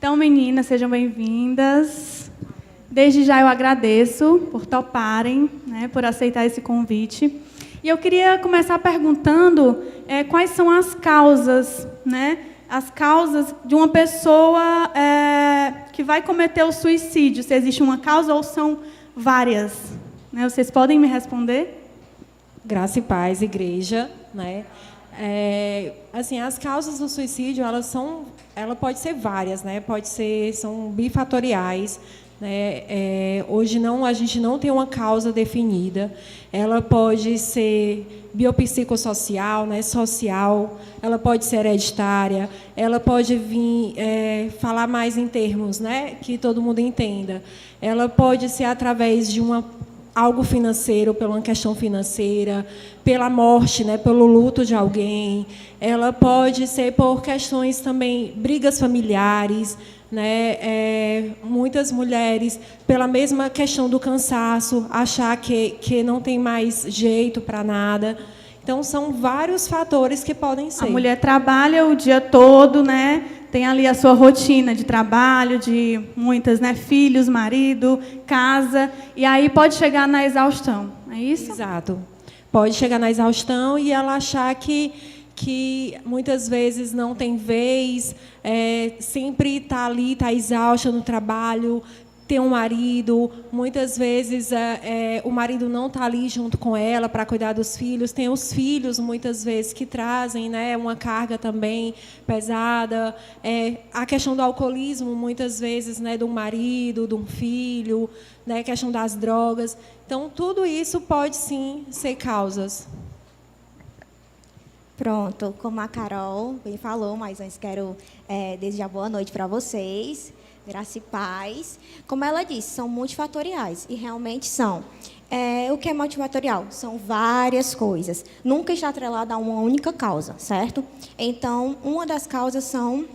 Então, meninas, sejam bem-vindas. Desde já eu agradeço por toparem, né, por aceitar esse convite. E eu queria começar perguntando quais são as causas, né, as causas de uma pessoa que vai cometer o suicídio. Se existe uma causa ou são várias, né? Vocês podem me responder? Graça e paz, igreja, né? Assim, as causas do suicídio, ela pode ser várias, né? São bifatoriais, né? Hoje a gente não tem uma causa definida. Ela pode ser biopsicossocial, né? Social. Ela pode ser hereditária. Ela pode vir falar mais em termos, né? Que todo mundo entenda. Ela pode ser através de algo financeiro, por uma questão financeira, pela morte, né, pelo luto de alguém. Ela pode ser por questões também, brigas familiares, né, muitas mulheres, pela mesma questão do cansaço, achar que não tem mais jeito para nada. Então, são vários fatores que podem ser. A mulher trabalha o dia todo, né? Tem ali a sua rotina de trabalho, de muitas, né? Filhos, marido, casa, e aí pode chegar na exaustão, é isso? Exato. Pode chegar na exaustão e ela achar que muitas vezes não tem vez, sempre está ali, está exausta no trabalho, tem um marido, muitas vezes o marido não está ali junto com ela para cuidar dos filhos, tem os filhos, muitas vezes, que trazem, né, uma carga também pesada, a questão do alcoolismo, muitas vezes, né, de um marido, de um filho, né, a questão das drogas. Então, tudo isso pode, sim, ser causas. Pronto, como a Carol bem falou, mas antes quero desejar boa noite para vocês. Graça e paz. Como ela disse, são multifatoriais, e realmente são. O que é multifatorial? São várias coisas. Nunca está atrelado a uma única causa, certo? Então, uma das causas são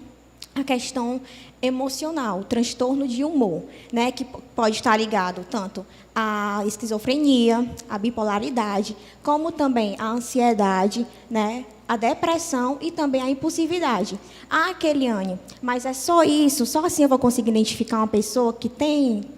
a questão emocional, o transtorno de humor, né, que pode estar ligado tanto à esquizofrenia, à bipolaridade, como também à ansiedade, né, a depressão e também a impulsividade. Keliane, mas é só isso? Só assim eu vou conseguir identificar uma pessoa que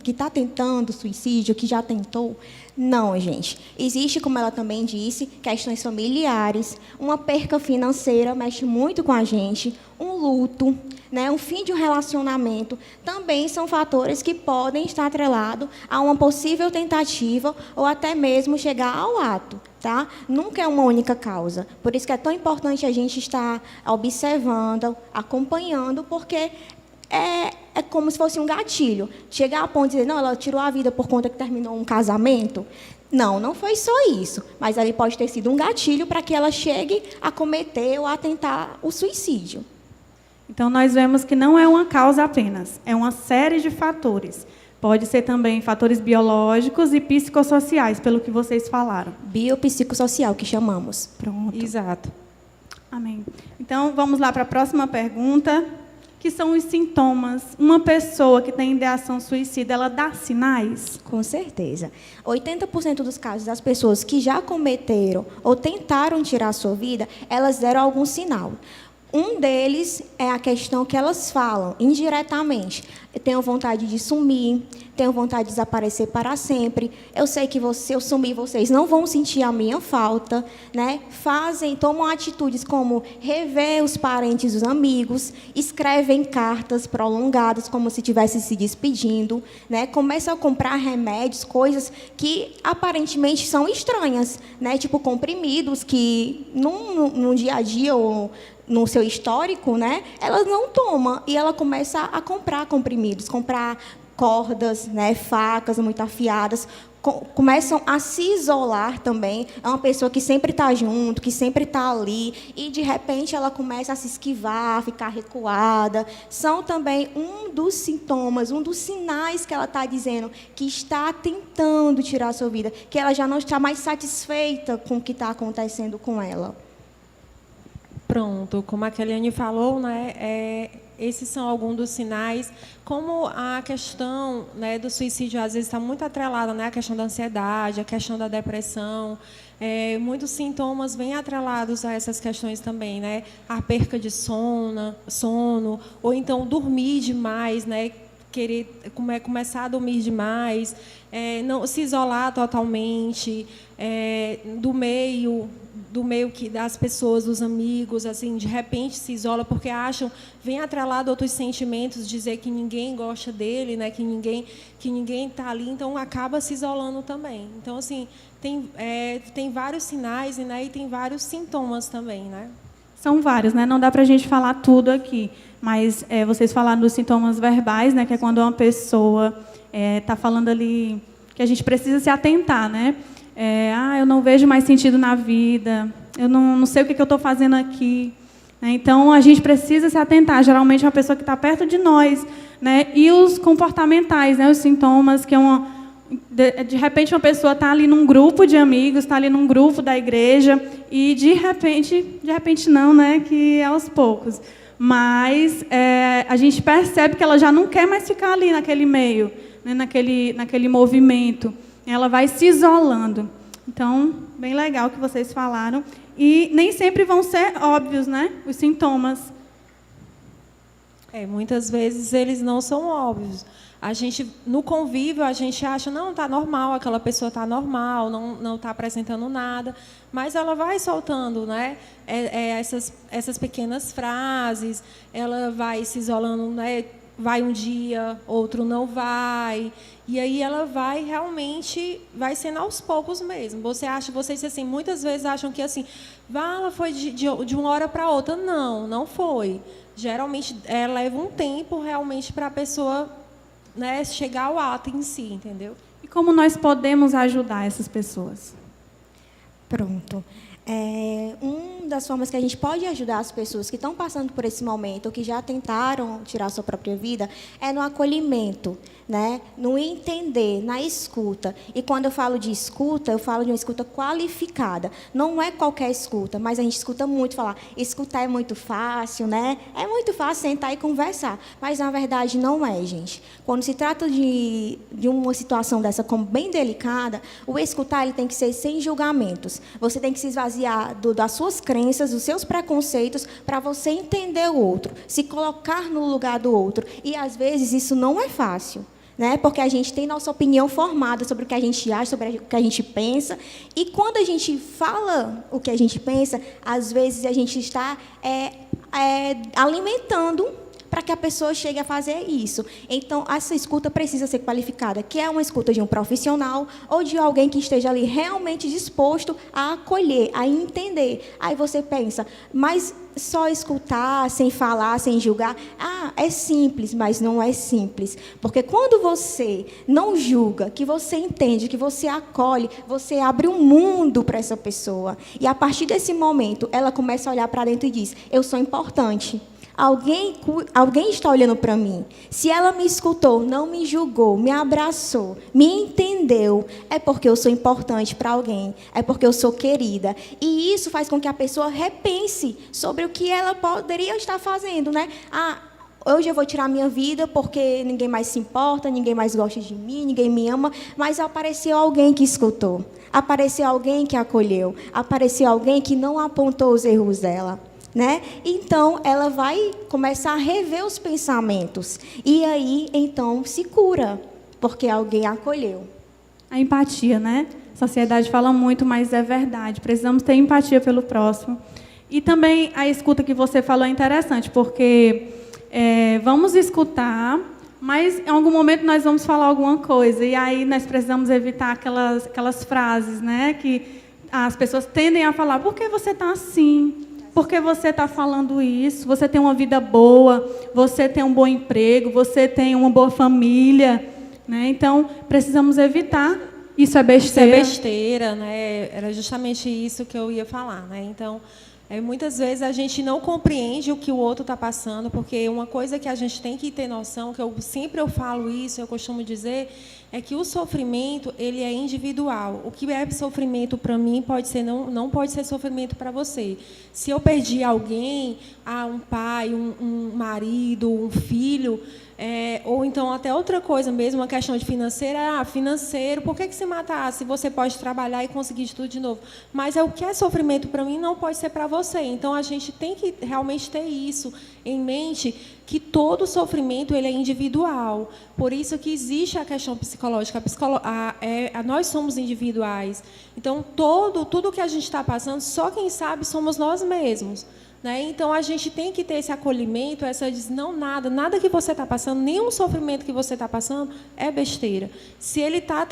está tentando suicídio, que já tentou? Não, gente. Existe, como ela também disse, questões familiares, uma perca financeira mexe muito com a gente, um luto, né, um fim de um relacionamento, também são fatores que podem estar atrelados a uma possível tentativa ou até mesmo chegar ao ato. Tá? Nunca é uma única causa. Por isso que é tão importante a gente estar observando, acompanhando, porque é como se fosse um gatilho. Chegar a ponto de dizer, não, ela tirou a vida por conta que terminou um casamento. Não foi só isso. Mas ali pode ter sido um gatilho para que ela chegue a cometer ou a tentar o suicídio. Então, nós vemos que não é uma causa apenas, é uma série de fatores. Pode ser também fatores biológicos e psicossociais, pelo que vocês falaram. Biopsicossocial, que chamamos. Pronto. Exato. Amém. Então, vamos lá para a próxima pergunta, que são os sintomas. Uma pessoa que tem ideação suicida, ela dá sinais? Com certeza. 80% dos casos das pessoas que já cometeram ou tentaram tirar a sua vida, elas deram algum sinal. Um deles é a questão que elas falam, indiretamente. Eu tenho vontade de sumir, tenho vontade de desaparecer para sempre. Eu sei que se eu sumir, vocês não vão sentir a minha falta, né? Tomam atitudes como rever os parentes, os amigos, escrevem cartas prolongadas, como se estivesse se despedindo, né? Começam a comprar remédios, coisas que aparentemente são estranhas, né? Tipo comprimidos que no dia a dia ou no seu histórico, né, ela não toma e ela começa a comprar comprimidos, comprar cordas, né, facas muito afiadas, começam a se isolar também. É uma pessoa que sempre está junto, que sempre está ali, e de repente ela começa a se esquivar, a ficar recuada. São também um dos sintomas, um dos sinais que ela está dizendo que está tentando tirar a sua vida, que ela já não está mais satisfeita com o que está acontecendo com ela. Pronto, como a Keliane falou, né, esses são alguns dos sinais. Como a questão, né, do suicídio às vezes está muito atrelada, né, à questão da ansiedade, à questão da depressão, muitos sintomas vêm atrelados a essas questões também, né, a perca de sono, ou então dormir demais, né, começar a dormir demais, não se isolar totalmente do meio das pessoas, dos amigos, assim, de repente se isola porque vem atrelado outros sentimentos, dizer que ninguém gosta dele, né, que ninguém está ali, então acaba se isolando também. Então, assim, tem vários sinais, né, e tem vários sintomas também, né? São vários, né? Não dá para a gente falar tudo aqui, mas vocês falaram dos sintomas verbais, né? Que é quando uma pessoa está falando ali que a gente precisa se atentar, né? Eu não vejo mais sentido na vida, eu não sei o que eu estou fazendo aqui. Né? Então, a gente precisa se atentar. Geralmente, é uma pessoa que está perto de nós, né? E os comportamentais, né? Os sintomas, que de repente uma pessoa está ali num grupo de amigos, está ali num grupo da igreja e de repente não, né? Que é aos poucos. Mas a gente percebe que ela já não quer mais ficar ali naquele meio, né? naquele movimento. Ela vai se isolando. Então, bem legal que vocês falaram. E nem sempre vão ser óbvios, né? Os sintomas. Muitas vezes eles não são óbvios. A gente, no convívio, a gente acha, não, está normal, aquela pessoa está normal, não está apresentando nada, mas ela vai soltando, né, essas pequenas frases, ela vai se isolando, né, vai um dia, outro não vai, e aí ela vai realmente, vai sendo aos poucos mesmo. Vocês assim, muitas vezes acham que assim, ela foi de uma hora para outra. Não foi. Geralmente leva um tempo realmente para a pessoa, né, chegar ao ato em si, entendeu? E como nós podemos ajudar essas pessoas? Pronto. Uma das formas que a gente pode ajudar as pessoas que estão passando por esse momento, ou que já tentaram tirar sua própria vida, é no acolhimento, né? No entender, na escuta. E quando eu falo de escuta, eu falo de uma escuta qualificada. Não é qualquer escuta, mas a gente escuta muito falar, escutar é muito fácil, né? É muito fácil sentar e conversar. Mas, na verdade, não é, gente. Quando se trata de uma situação dessa como bem delicada, o escutar ele tem que ser sem julgamentos. Você tem que se esvaziar das suas crenças, dos seus preconceitos, para você entender o outro, se colocar no lugar do outro. E, às vezes, isso não é fácil, né? Porque a gente tem nossa opinião formada sobre o que a gente acha, sobre o que a gente pensa. E, quando a gente fala o que a gente pensa, às vezes a gente está alimentando para que a pessoa chegue a fazer isso. Então, essa escuta precisa ser qualificada, que é uma escuta de um profissional ou de alguém que esteja ali realmente disposto a acolher, a entender. Aí você pensa, mas só escutar, sem falar, sem julgar, é simples, mas não é simples. Porque quando você não julga, que você entende, que você acolhe, você abre um mundo para essa pessoa. E, a partir desse momento, ela começa a olhar para dentro e diz, eu sou importante. Alguém está olhando para mim. Se ela me escutou, não me julgou, me abraçou, me entendeu, é porque eu sou importante para alguém, é porque eu sou querida. E isso faz com que a pessoa repense sobre o que ela poderia estar fazendo, né? Hoje eu vou tirar minha vida porque ninguém mais se importa, ninguém mais gosta de mim, ninguém me ama, mas apareceu alguém que escutou, apareceu alguém que acolheu, apareceu alguém que não apontou os erros dela. Né? Então, ela vai começar a rever os pensamentos. E aí, então, se cura, porque alguém acolheu. A empatia, né? A sociedade fala muito, mas é verdade. Precisamos ter empatia pelo próximo. E também a escuta que você falou é interessante, porque vamos escutar, mas em algum momento nós vamos falar alguma coisa. E aí nós precisamos evitar aquelas frases, né? Que as pessoas tendem a falar, por que você está assim? Por que você está falando isso? Você tem uma vida boa, você tem um bom emprego, você tem uma boa família, né? Então, precisamos evitar. Isso é besteira. Isso é besteira, né? Era justamente isso que eu ia falar, né? Então, Muitas vezes a gente não compreende o que o outro está passando, porque uma coisa que a gente tem que ter noção, que eu falo isso, eu costumo dizer, é que o sofrimento ele é individual. O que é sofrimento para mim não pode ser sofrimento para você. Se eu perdi alguém, um pai, um marido, um filho, ou então até outra coisa mesmo, uma questão de financeira, financeiro, por que se matar se você pode trabalhar e conseguir de tudo de novo? Mas o que é sofrimento para mim não pode ser para você. Então a gente tem que realmente ter isso em mente, que todo sofrimento ele é individual. Por isso que existe a questão psicológica. Nós somos individuais. Então tudo que a gente está passando, só quem sabe somos nós mesmos. Então, a gente tem que ter esse acolhimento, nada que você está passando, nenhum sofrimento que você está passando é besteira. Se ele está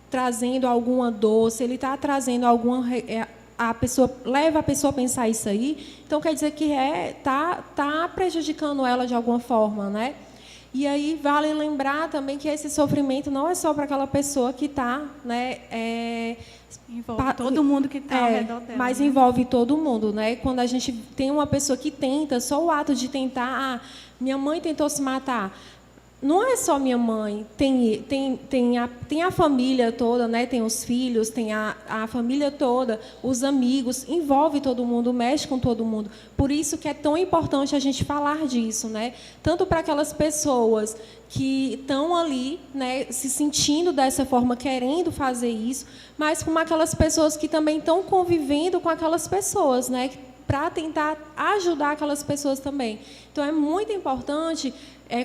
trazendo alguma dor, se ele está trazendo leva a pessoa a pensar isso aí, então quer dizer que está prejudicando ela de alguma forma, né? E aí vale lembrar também que esse sofrimento não é só para aquela pessoa que está, envolve todo mundo que está ao redor dela. Mas envolve todo mundo, né? Quando a gente tem uma pessoa que tenta, só o ato de tentar, minha mãe tentou se matar. Não é só minha mãe, tem a família toda, né? Tem os filhos, tem a família toda, os amigos, envolve todo mundo, mexe com todo mundo. Por isso que é tão importante a gente falar disso, né? Tanto para aquelas pessoas que estão ali, né, se sentindo dessa forma, querendo fazer isso, mas com aquelas pessoas que também estão convivendo com aquelas pessoas, né? Para tentar ajudar aquelas pessoas também. Então, é muito importante,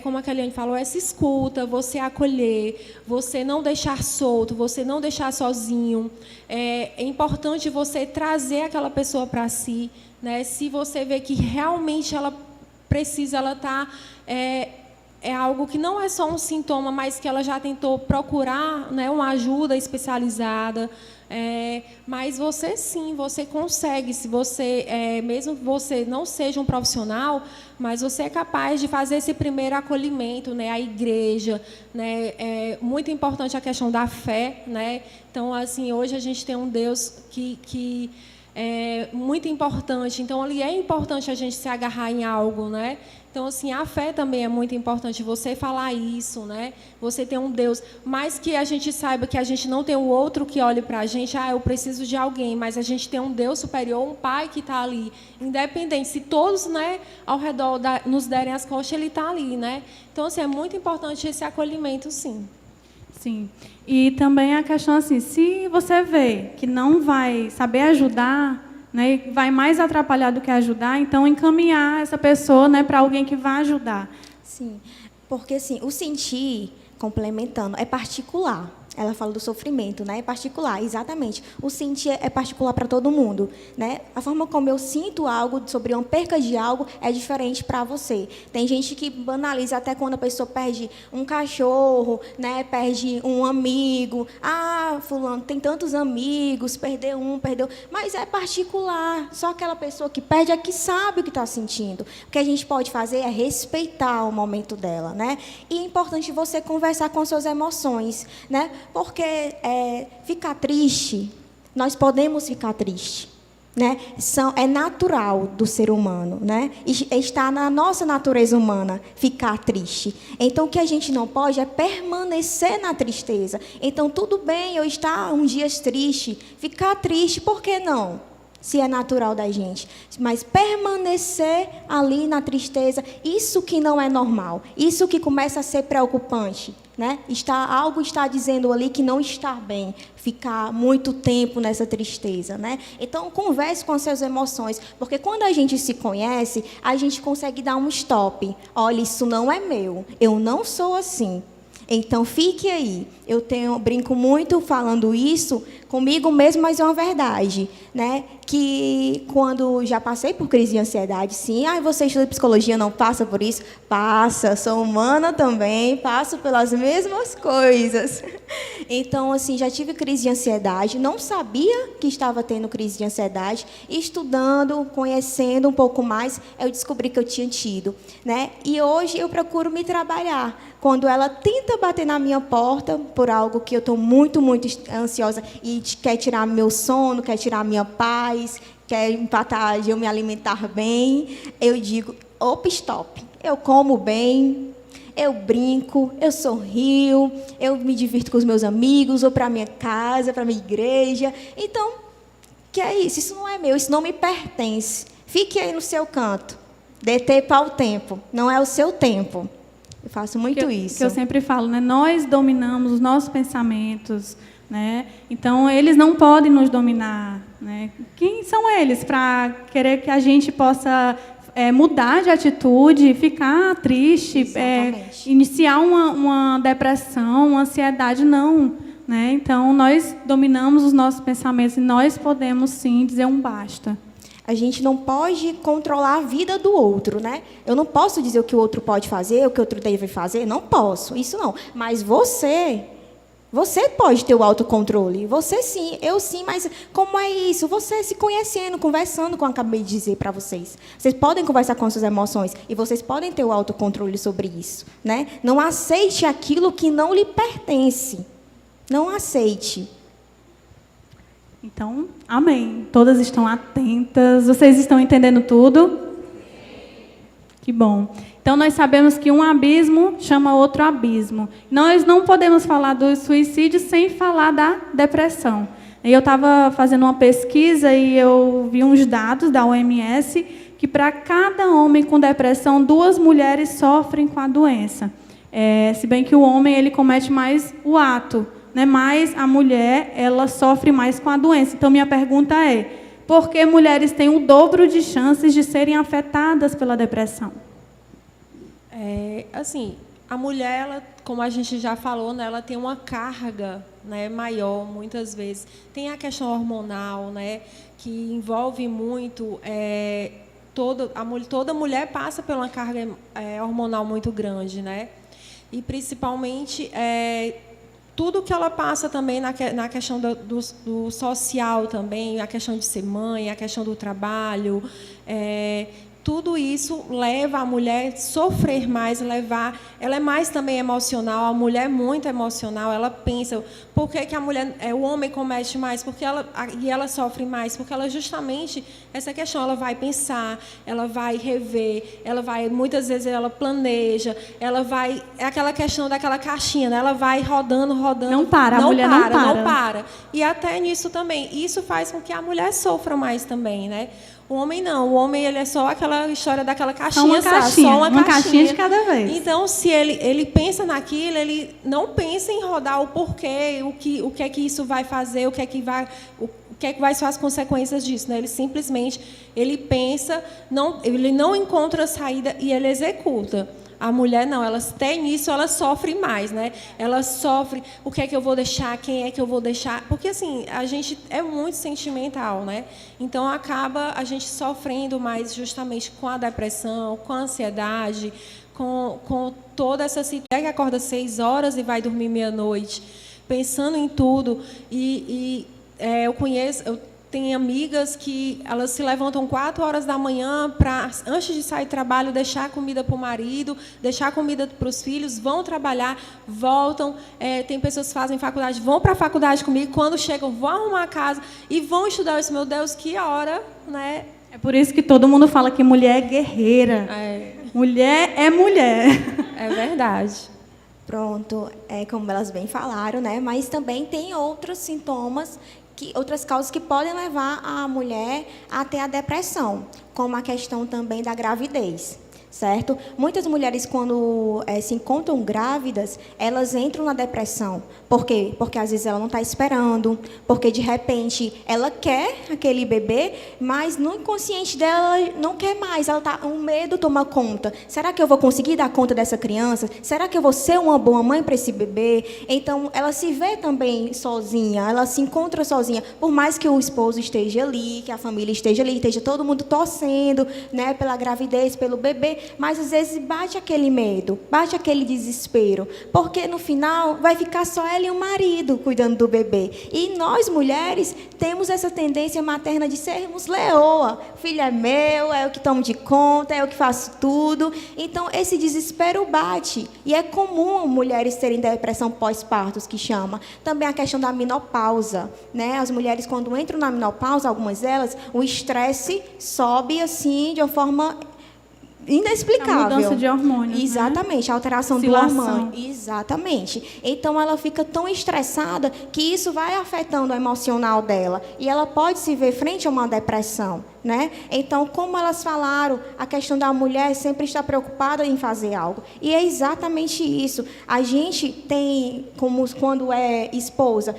como a Keliane falou, essa escuta, você acolher, você não deixar solto, você não deixar sozinho. É importante você trazer aquela pessoa para si, né? Se você vê que realmente ela precisa, ela está... É algo que não é só um sintoma, mas que ela já tentou procurar, né, uma ajuda especializada. Mas você sim, você consegue, se você, mesmo que você não seja um profissional, mas você é capaz de fazer esse primeiro acolhimento, né, a igreja, né, é muito importante a questão da fé, né? Então, assim, hoje a gente tem um Deus que é muito importante, então ali é importante a gente se agarrar em algo, né? Então, assim, a fé também é muito importante, você falar isso, né? Você tem um Deus, mas que a gente saiba que a gente não tem o outro que olhe para a gente, eu preciso de alguém, mas a gente tem um Deus superior, um Pai que está ali, independente, se todos, né, ao redor nos derem as costas, Ele está ali, né? Então, assim, é muito importante esse acolhimento, sim. Sim. E também a questão, assim, se você vê que não vai saber ajudar, né, vai mais atrapalhar do que ajudar, então encaminhar essa pessoa, né, para alguém que vai ajudar. Sim, porque assim, o sentir, complementando, é particular. Ela fala do sofrimento, né? É particular, exatamente. O sentir é particular para todo mundo, né? A forma como eu sinto algo, sobre uma perca de algo, é diferente para você. Tem gente que banaliza até quando a pessoa perde um cachorro, né? Perde um amigo. Fulano tem tantos amigos, perdeu um, perdeu... Mas é particular. Só aquela pessoa que perde é que sabe o que está sentindo. O que a gente pode fazer é respeitar o momento dela, né? E é importante você conversar com as suas emoções, né? Porque ficar triste, nós podemos ficar triste, né? É natural do ser humano, né? Está na nossa natureza humana ficar triste. Então, o que a gente não pode é permanecer na tristeza. Então, tudo bem eu estar um dia triste, ficar triste, por que não? Se é natural da gente, mas permanecer ali na tristeza, isso que não é normal, isso que começa a ser preocupante, né? Algo está dizendo ali que não está bem, ficar muito tempo nessa tristeza, né? Então, converse com as suas emoções, porque quando a gente se conhece, a gente consegue dar um stop. Olha, isso não é meu, eu não sou assim. Então, fique aí. Eu brinco muito falando isso comigo mesmo, mas é uma verdade, né? Que quando já passei por crise de ansiedade, sim, você estuda psicologia, não passa por isso? Passa, sou humana também, passo pelas mesmas coisas. Então, assim, já tive crise de ansiedade, não sabia que estava tendo crise de ansiedade, estudando, conhecendo um pouco mais, eu descobri que eu tinha tido, né? E hoje eu procuro me trabalhar. Quando ela tenta bater na minha porta por algo que eu estou muito, muito ansiosa e quer tirar meu sono, quer tirar minha paz, quer empatar de eu me alimentar bem, eu digo, opa, stop. Eu como bem, eu brinco, eu sorrio, eu me divirto com os meus amigos, ou para a minha casa, para a minha igreja. Então, que é isso? Isso não é meu, isso não me pertence. Fique aí no seu canto. Dê tempo ao tempo, não é o seu tempo. Eu faço muito isso. Que eu sempre falo, né? Nós dominamos os nossos pensamentos, né? Então, eles não podem nos dominar, né? Quem são eles para querer que a gente possa mudar de atitude, ficar triste, iniciar uma depressão, uma ansiedade? Não, né? Então, nós dominamos os nossos pensamentos e nós podemos, sim, dizer um basta. A gente não pode controlar a vida do outro, né? Eu não posso dizer o que o outro pode fazer, o que o outro deve fazer, não posso, isso não. Mas você pode ter o autocontrole, você sim, eu sim, mas como é isso? Você se conhecendo, conversando, como eu acabei de dizer para vocês. Vocês podem conversar com as suas emoções e vocês podem ter o autocontrole sobre isso, né? Não aceite aquilo que não lhe pertence. Não aceite. Então, amém. Todas estão atentas. Vocês estão entendendo tudo? Que bom. Então, nós sabemos que um abismo chama outro abismo. Nós não podemos falar do suicídio sem falar da depressão. Eu estava fazendo uma pesquisa e eu vi uns dados da OMS que para cada homem com depressão, 2 mulheres sofrem com a doença. Se bem que o homem ele comete mais o ato, né? Mas a mulher ela sofre mais com a doença. Então, minha pergunta é, por que mulheres têm o dobro de chances de serem afetadas pela depressão? Assim, a mulher, ela, como a gente já falou, né, ela tem uma carga, né, maior, muitas vezes. Tem a questão hormonal, né, que envolve muito... toda mulher passa por uma carga hormonal muito grande, né? E, principalmente... tudo que ela passa também na questão do social também, a questão de ser mãe, a questão do trabalho, tudo isso leva a mulher a sofrer mais, ela é mais também emocional, a mulher é muito emocional, ela pensa, por que a mulher, o homem comete mais, e ela sofre mais, porque ela justamente, essa questão, ela vai pensar, ela vai rever, muitas vezes ela planeja, é aquela questão daquela caixinha, né? Ela vai rodando, não para, a mulher não para. E até nisso também, isso faz com que a mulher sofra mais também, né? O homem não, o homem ele é só aquela história daquela caixinha, só uma caixinha de cada vez. Então, se ele pensa naquilo, ele não pensa em rodar o porquê, o que é que isso vai fazer, o que é que vai ser as consequências disso, né? Ele simplesmente pensa, ele não encontra saída e ele executa. A mulher não, ela tem isso, ela sofre mais, né? Ela sofre, o que é que eu vou deixar, quem é que eu vou deixar? Porque, assim, a gente é muito sentimental, né? Então, acaba a gente sofrendo mais justamente com a depressão, com a ansiedade, com toda essa situação. Que acorda 6 horas e vai dormir meia-noite, pensando em tudo. Eu tenho amigas que elas se levantam 4 horas da manhã para, antes de sair do trabalho, deixar comida para o marido, deixar comida para os filhos, vão trabalhar, voltam. Tem pessoas que fazem faculdade, vão para a faculdade comigo, quando chegam, vão arrumar a casa e vão estudar. Eu disse, meu Deus, que hora, né? É por isso que todo mundo fala que mulher é guerreira. Mulher é mulher. É verdade. Pronto, como elas bem falaram, né? Mas também tem outros sintomas, outras causas que podem levar a mulher a ter a depressão, como a questão também da gravidez, certo? Muitas mulheres, quando se encontram grávidas, elas entram na depressão. Por quê? Porque, às vezes, ela não está esperando, porque, de repente, ela quer aquele bebê, mas no inconsciente dela, ela não quer mais, um medo toma conta. Será que eu vou conseguir dar conta dessa criança? Será que eu vou ser uma boa mãe para esse bebê? Então, ela se vê também sozinha, ela se encontra sozinha, por mais que o esposo esteja ali, que a família esteja ali, esteja todo mundo torcendo, né, pela gravidez, pelo bebê, mas às vezes bate aquele medo, bate aquele desespero, porque no final vai ficar só ela e o marido cuidando do bebê. E nós, mulheres, temos essa tendência materna de sermos leoa. Filho é meu, é eu que tomo de conta, é eu que faço tudo. Então, esse desespero bate. E é comum mulheres terem depressão pós-partos, que chama. Também a questão da menopausa, né? As mulheres, quando entram na menopausa, algumas delas, o estresse sobe assim de uma forma inexplicável. A mudança de hormônios. Exatamente, né? A alteração Oscilação. do hormônio. Exatamente. Então, ela fica tão estressada que isso vai afetando o emocional dela. E ela pode se ver frente a uma depressão, né? Então, como elas falaram, a questão da mulher sempre está preocupada em fazer algo. E é exatamente isso. A gente tem, como quando é esposa,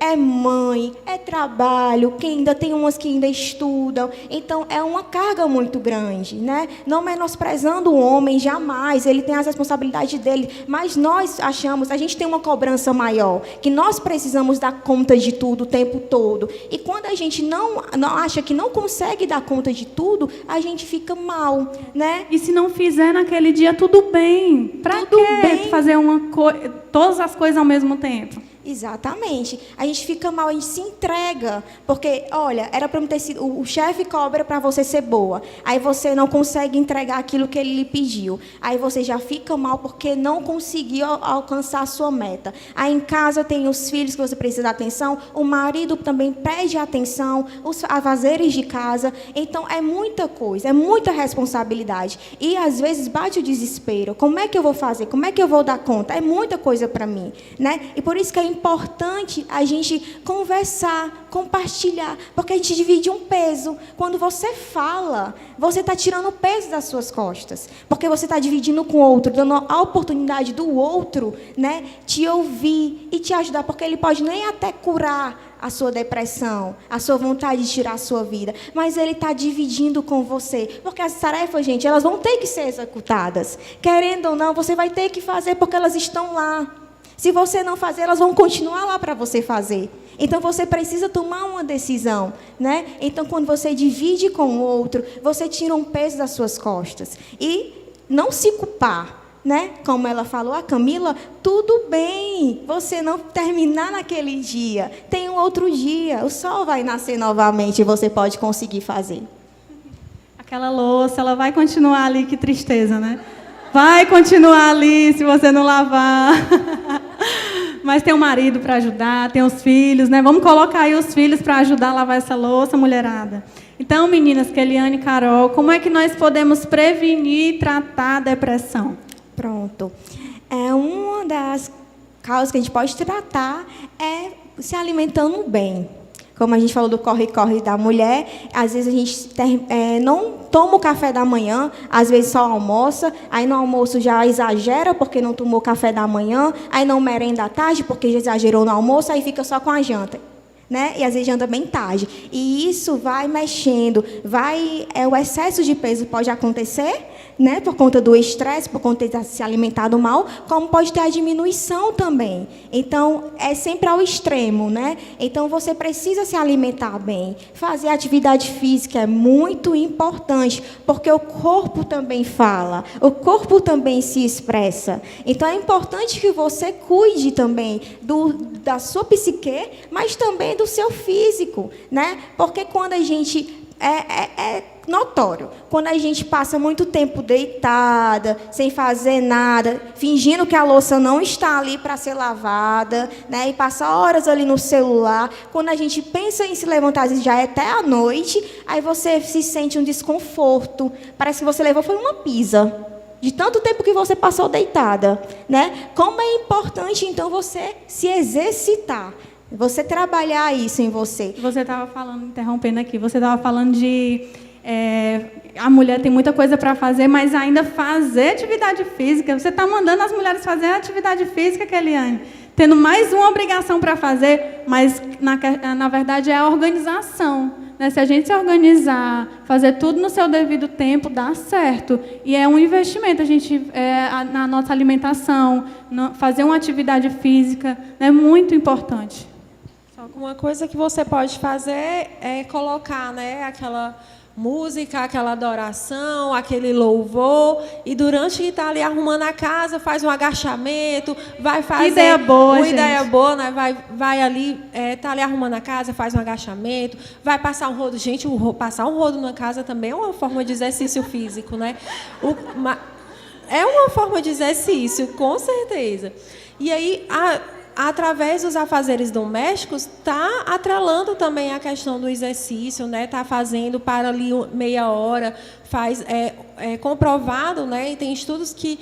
é mãe, é trabalho, que ainda tem umas que ainda estudam. Então, é uma carga muito grande, né? Não menosprezando o homem, jamais. Ele tem as responsabilidades dele. Mas nós achamos, a gente tem uma cobrança maior, que nós precisamos dar conta de tudo o tempo todo. E quando a gente não acha que não consegue dar conta de tudo, a gente fica mal, né? E se não fizer naquele dia, tudo bem. Para que fazer todas as coisas ao mesmo tempo? Exatamente. A gente fica mal, a gente se entrega. Porque, olha, era para ter sido. O chefe cobra para você ser boa. Aí você não consegue entregar aquilo que ele lhe pediu. Aí você já fica mal porque não conseguiu alcançar a sua meta. Aí em casa tem os filhos que você precisa dar atenção. O marido também pede atenção. Os afazeres de casa. Então, é muita coisa, é muita responsabilidade. E às vezes bate o desespero. Como é que eu vou fazer? Como é que eu vou dar conta? É muita coisa para mim, né? E por isso que é importante a gente conversar, compartilhar, porque a gente divide um peso. Quando você fala, você está tirando o peso das suas costas, porque você está dividindo com o outro, dando a oportunidade do outro, né, te ouvir e te ajudar, porque ele pode nem até curar a sua depressão, a sua vontade de tirar a sua vida, mas ele está dividindo com você, porque as tarefas, gente, elas vão ter que ser executadas, querendo ou não, você vai ter que fazer, porque elas estão lá. Se você não fazer, elas vão continuar lá para você fazer. Então, você precisa tomar uma decisão, né? Então, quando você divide com o outro, você tira um peso das suas costas. E não se culpar, né? Como ela falou, a Camila, tudo bem você não terminar naquele dia. Tem um outro dia, o sol vai nascer novamente e você pode conseguir fazer. Aquela louça, ela vai continuar ali, que tristeza, né? Vai continuar ali se você não lavar. Mas tem o marido para ajudar, tem os filhos, né? Vamos colocar aí os filhos para ajudar a lavar essa louça, mulherada. Então, meninas, Keliane e Carol, como é que nós podemos prevenir e tratar a depressão? Pronto. Uma das causas que a gente pode tratar é se alimentando bem. Como a gente falou do corre-corre da mulher, às vezes a gente não toma o café da manhã, às vezes só almoça, aí no almoço já exagera porque não tomou café da manhã, aí não merenda à tarde porque já exagerou no almoço, aí fica só com a janta, né? E às vezes janta bem tarde. E isso vai mexendo, o excesso de peso pode acontecer, né, por conta do estresse, por conta de ter se alimentado mal, como pode ter a diminuição também. Então, é sempre ao extremo, né? Então, você precisa se alimentar bem. Fazer atividade física é muito importante, porque o corpo também fala, o corpo também se expressa. Então, é importante que você cuide também da sua psique, mas também do seu físico, né? Porque quando a gente... É notório. Quando a gente passa muito tempo deitada, sem fazer nada, fingindo que a louça não está ali para ser lavada, né, e passa horas ali no celular, quando a gente pensa em se levantar, às vezes já é até à noite, aí você se sente um desconforto, parece que você levou foi uma pisa, de tanto tempo que você passou deitada, né? Como é importante, então, você se exercitar, você trabalhar isso em você. Você estava falando, interrompendo aqui, você estava falando de... a mulher tem muita coisa para fazer, mas ainda fazer atividade física. Você está mandando as mulheres fazer atividade física, Keliane, tendo mais uma obrigação para fazer, mas, na verdade, é a organização. Né? Se a gente se organizar, fazer tudo no seu devido tempo, dá certo. E é um investimento, na nossa alimentação, fazer uma atividade física, é muito importante. Uma coisa que você pode fazer é colocar, né, música, aquela adoração, aquele louvor, e durante que está ali arrumando a casa, faz um agachamento, vai fazer... Ideia boa, uma gente. ideia boa, né? Vai ali, está ali arrumando a casa, faz um agachamento, vai passar um rodo. Gente, passar um rodo na casa também é uma forma de exercício físico, né? É uma forma de exercício, com certeza. E aí, através dos afazeres domésticos, está atrelando também a questão do exercício, né? Está fazendo para ali meia hora, comprovado, né? E tem estudos que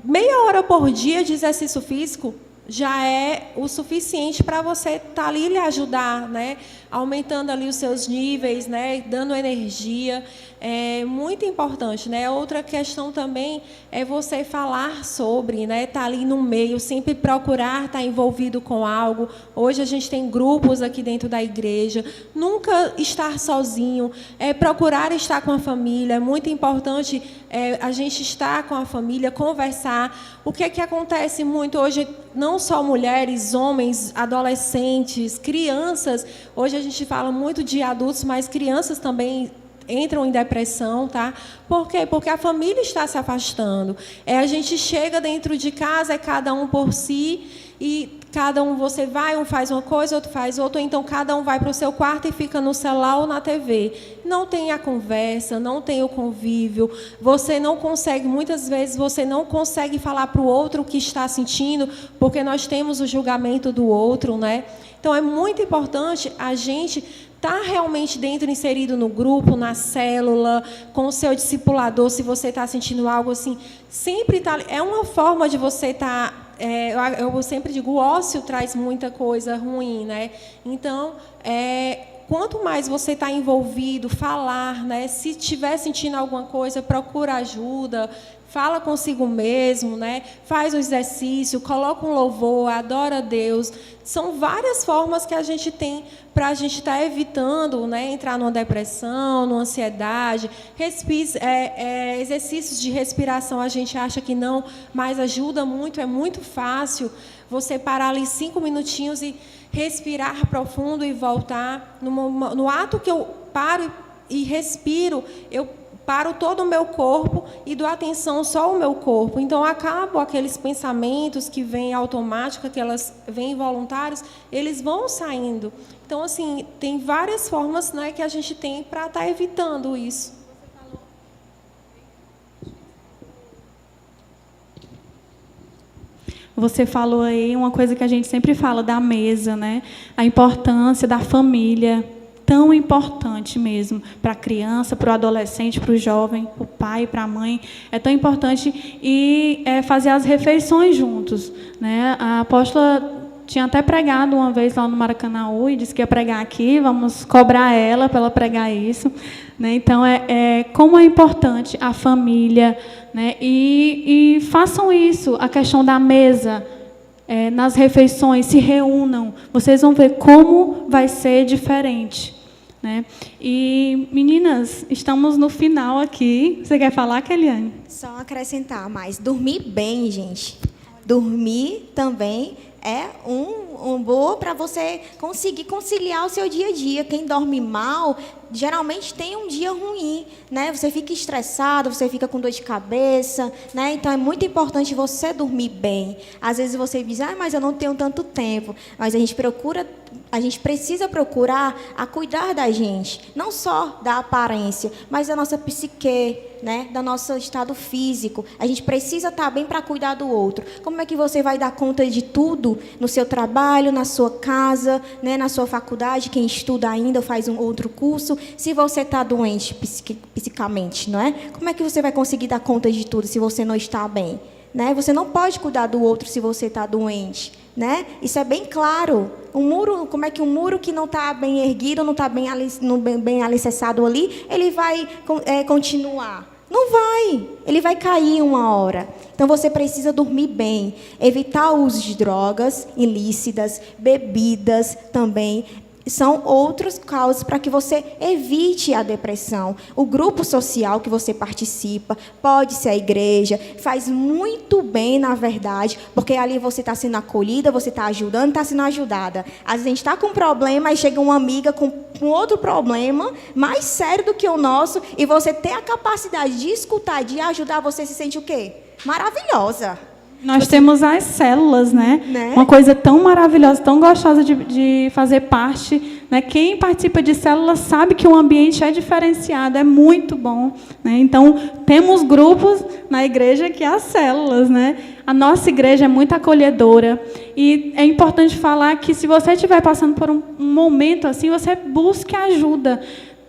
meia hora por dia de exercício físico já é o suficiente para você estar ali e lhe ajudar, né? Aumentando ali os seus níveis, né? Dando energia. É muito importante, né? Outra questão também é você falar sobre, né? Estar ali no meio, sempre procurar estar envolvido com algo. Hoje a gente tem grupos aqui dentro da igreja. Nunca estar sozinho, procurar estar com a família. É muito importante a gente estar com a família, conversar. O que é que acontece muito hoje? Não só mulheres, homens, adolescentes, crianças. Hoje a gente fala muito de adultos, mas crianças também entram em depressão, tá? Por quê? Porque a família está se afastando. A gente chega dentro de casa, é cada um por si, e cada um, você vai, um faz uma coisa, outro faz outra, ou então cada um vai para o seu quarto e fica no celular ou na TV. Não tem a conversa, não tem o convívio, você não consegue, muitas vezes, você não consegue falar para o outro o que está sentindo, porque nós temos o julgamento do outro, né? Então, é muito importante a gente estar realmente dentro, inserido no grupo, na célula, com o seu discipulador, se você está sentindo algo assim, sempre está... É uma forma de você estar... eu sempre digo, o ócio traz muita coisa ruim, né? Então, quanto mais você está envolvido, falar, né? Se estiver sentindo alguma coisa, procura ajuda, fala consigo mesmo, né? Faz o exercício, coloca um louvor, adora a Deus. São várias formas que a gente tem para a gente estar evitando, né, entrar numa depressão, numa ansiedade. Exercícios de respiração a gente acha que não, mas ajuda muito, é muito fácil você parar ali 5 minutinhos e respirar profundo e voltar. No ato que eu paro e respiro, eu paro todo o meu corpo e dou atenção só ao meu corpo. Então, acabo aqueles pensamentos que vêm automáticos, que elas vêm involuntários, eles vão saindo. Então, assim, tem várias formas, né, que a gente tem para estar evitando isso. Você falou aí uma coisa que a gente sempre fala da mesa, né? A importância da família. Tão importante mesmo para a criança, para o adolescente, para o jovem, para o pai, para a mãe. É tão importante fazer as refeições juntos, né? A apóstola tinha até pregado uma vez lá no Maracanãú e disse que ia pregar aqui, vamos cobrar ela para ela pregar isso, né? Então, como é importante a família, né? E façam isso, a questão da mesa, nas refeições, se reúnam, vocês vão ver como vai ser diferente, né? E, meninas, estamos no final aqui. Você quer falar, Keliane? Só acrescentar mais. Dormir bem, gente. Dormir também é um boa para você conseguir conciliar o seu dia a dia. Quem dorme mal, geralmente tem um dia ruim, né? Você fica estressado, você fica com dor de cabeça, né? Então, é muito importante você dormir bem. Às vezes você diz, mas eu não tenho tanto tempo. Mas a gente precisa procurar a cuidar da gente, não só da aparência, mas da nossa psique, né? Do nosso estado físico. A gente precisa estar bem para cuidar do outro. Como é que você vai dar conta de tudo no seu trabalho, na sua casa, né? Na sua faculdade, quem estuda ainda ou faz um outro curso, se você está doente psicamente, não é? Como é que você vai conseguir dar conta de tudo se você não está bem? Né? Você não pode cuidar do outro se você está doente, né? Isso é bem claro. Como é que um muro que não está bem erguido, não está bem alicerçado ali, ele vai continuar? Não vai. Ele vai cair uma hora. Então, você precisa dormir bem, evitar o uso de drogas ilícitas, bebidas também. são outras causas para que você evite a depressão. O grupo social que você participa, pode ser a igreja, faz muito bem, na verdade, porque ali você está sendo acolhida, você está ajudando, está sendo ajudada. Às vezes a gente está com um problema, aí chega uma amiga com outro problema, mais sério do que o nosso, e você tem a capacidade de escutar, de ajudar, você se sente o quê? Maravilhosa. Nós temos as células, né? Né? Uma coisa tão maravilhosa, tão gostosa de fazer parte, né? Quem participa de células sabe que o ambiente é diferenciado, é muito bom, né? Então, temos grupos na igreja que é as células, né? A nossa igreja é muito acolhedora e é importante falar que se você estiver passando por um momento assim, você busque ajuda.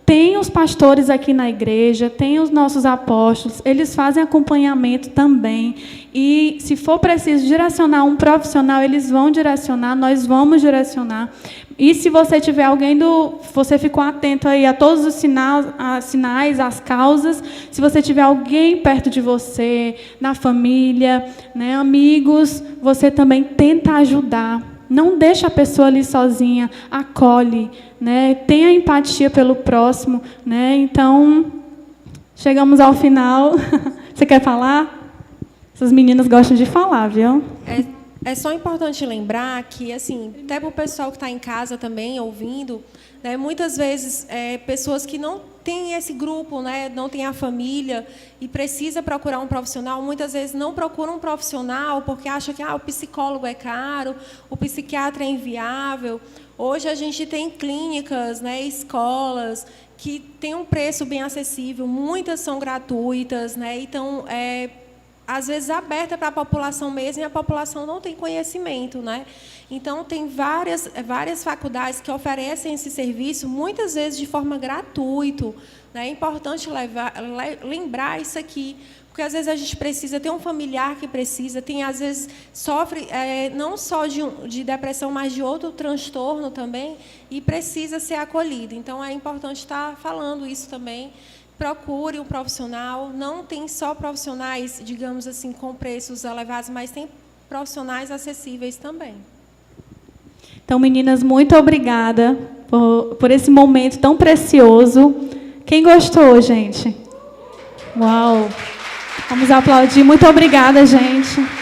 Tem os pastores aqui na igreja, tem os nossos apóstolos, eles fazem acompanhamento também. E, se for preciso direcionar um profissional, eles vão direcionar, nós vamos direcionar. E, se você tiver alguém você ficou atento aí a todos os sinais, as causas, se você tiver alguém perto de você, na família, né, amigos, você também tenta ajudar. Não deixa a pessoa ali sozinha, acolhe, né? Tenha empatia pelo próximo, né? Então, chegamos ao final. Você quer falar? Essas meninas gostam de falar, viu? É só importante lembrar que, assim, até para o pessoal que está em casa também ouvindo, né, muitas vezes pessoas que não têm esse grupo, né, não têm a família e precisa procurar um profissional, muitas vezes não procuram um profissional porque acham que o psicólogo é caro, o psiquiatra é inviável. Hoje a gente tem clínicas, né, escolas que têm um preço bem acessível, muitas são gratuitas, né, então às vezes aberta para a população mesmo, e a população não tem conhecimento, né? Então, tem várias faculdades que oferecem esse serviço, muitas vezes de forma gratuita, né? É importante lembrar isso aqui, porque às vezes a gente precisa ter um familiar que precisa, às vezes sofre não só de depressão, mas de outro transtorno também, e precisa ser acolhido. Então, é importante estar falando isso também. Procure um profissional, não tem só profissionais, digamos assim, com preços elevados, mas tem profissionais acessíveis também. Então, meninas, muito obrigada por esse momento tão precioso. Quem gostou, gente? Uau! Vamos aplaudir. Muito obrigada, gente.